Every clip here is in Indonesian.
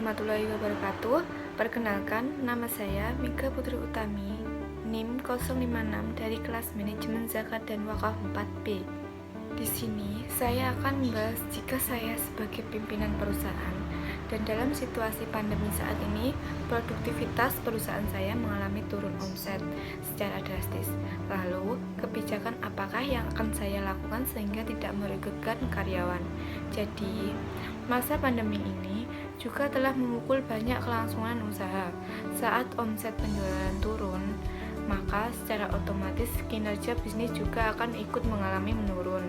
warahmatullahi wabarakatuh. Perkenalkan, nama saya Mika Putri Utami, NIM 056 dari kelas Manajemen Zakat dan Wakaf 4B. Di sini saya akan membahas jika saya sebagai pimpinan perusahaan dan dalam situasi pandemi saat ini, produktivitas perusahaan saya mengalami turun omset secara drastis. Lalu, kebijakan apakah yang akan saya lakukan sehingga tidak merugikan karyawan? Jadi, masa pandemi ini juga telah memukul banyak kelangsungan usaha. Saat omset penjualan turun, maka secara otomatis kinerja bisnis juga akan ikut mengalami menurun.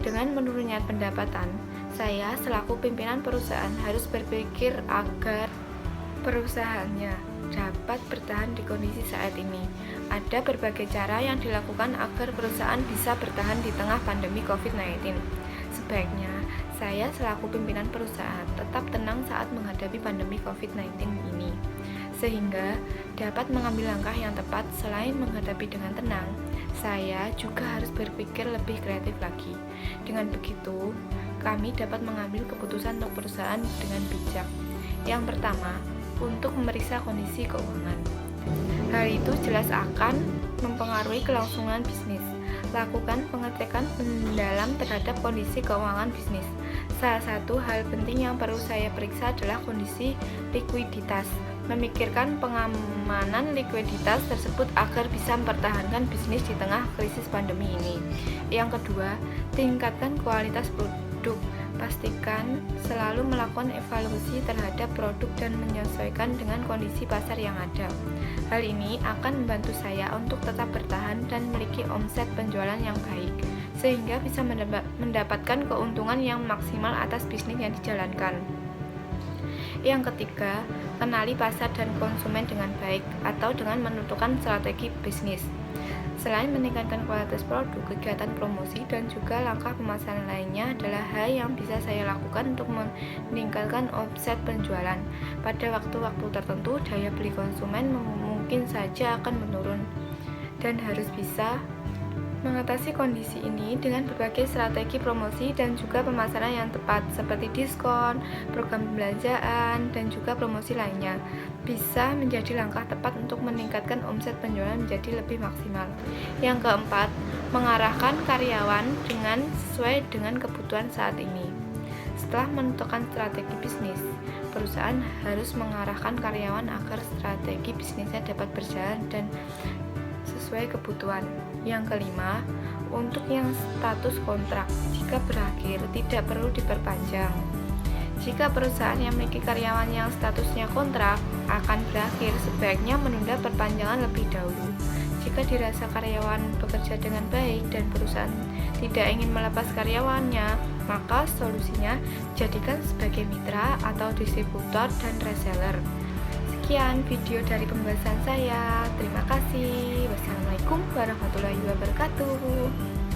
Dengan menurunnya pendapatan, saya selaku pimpinan perusahaan harus berpikir agar perusahaannya dapat bertahan di kondisi saat ini. Ada berbagai cara yang dilakukan agar perusahaan bisa bertahan di tengah pandemi COVID-19. Sebaiknya, saya selaku pimpinan perusahaan tetap tenang saat menghadapi pandemi COVID-19 ini, sehingga dapat mengambil langkah yang tepat. Selain menghadapi dengan tenang, saya juga harus berpikir lebih kreatif lagi. Dengan begitu, kami dapat mengambil keputusan untuk perusahaan dengan bijak. Yang pertama, untuk memeriksa kondisi keuangan. Hal itu jelas akan mempengaruhi kelangsungan bisnis. Lakukan pengecekan mendalam terhadap kondisi keuangan bisnis. Salah satu hal penting yang perlu saya periksa adalah kondisi likuiditas. Memikirkan pengamanan likuiditas tersebut agar bisa mempertahankan bisnis di tengah krisis pandemi ini. Yang kedua, tingkatkan kualitas produk. Pastikan selalu melakukan evaluasi terhadap produk dan menyesuaikan dengan kondisi pasar yang ada. Hal ini akan membantu saya untuk tetap bertahan dan memiliki omset penjualan yang baik, sehingga bisa mendapatkan keuntungan yang maksimal atas bisnis yang dijalankan. Yang ketiga, kenali pasar dan konsumen dengan baik atau dengan menentukan strategi bisnis. Selain meningkatkan kualitas produk, kegiatan promosi dan juga langkah pemasaran lainnya adalah hal yang bisa saya lakukan untuk meningkatkan omset penjualan. Pada waktu-waktu tertentu, daya beli konsumen mungkin saja akan menurun dan harus bisa mengatasi kondisi ini dengan berbagai strategi promosi dan juga pemasaran yang tepat seperti diskon, program pembelanjaan, dan juga promosi lainnya bisa menjadi langkah tepat untuk meningkatkan omset penjualan menjadi lebih maksimal. Yang keempat, mengarahkan karyawan dengan sesuai dengan kebutuhan saat ini. Setelah menentukan strategi bisnis, perusahaan harus mengarahkan karyawan agar strategi bisnisnya dapat berjalan dan sesuai kebutuhan. Yang kelima, untuk yang status kontrak, jika berakhir tidak perlu diperpanjang. Jika perusahaan yang memiliki karyawan yang statusnya kontrak akan berakhir, sebaiknya menunda perpanjangan lebih dahulu. Jika dirasa karyawan bekerja dengan baik dan perusahaan tidak ingin melepas karyawannya, maka solusinya jadikan sebagai mitra atau distributor dan reseller. Sekian video dari pembahasan saya. Terima kasih. Wassalamualaikum warahmatullahi wabarakatuh.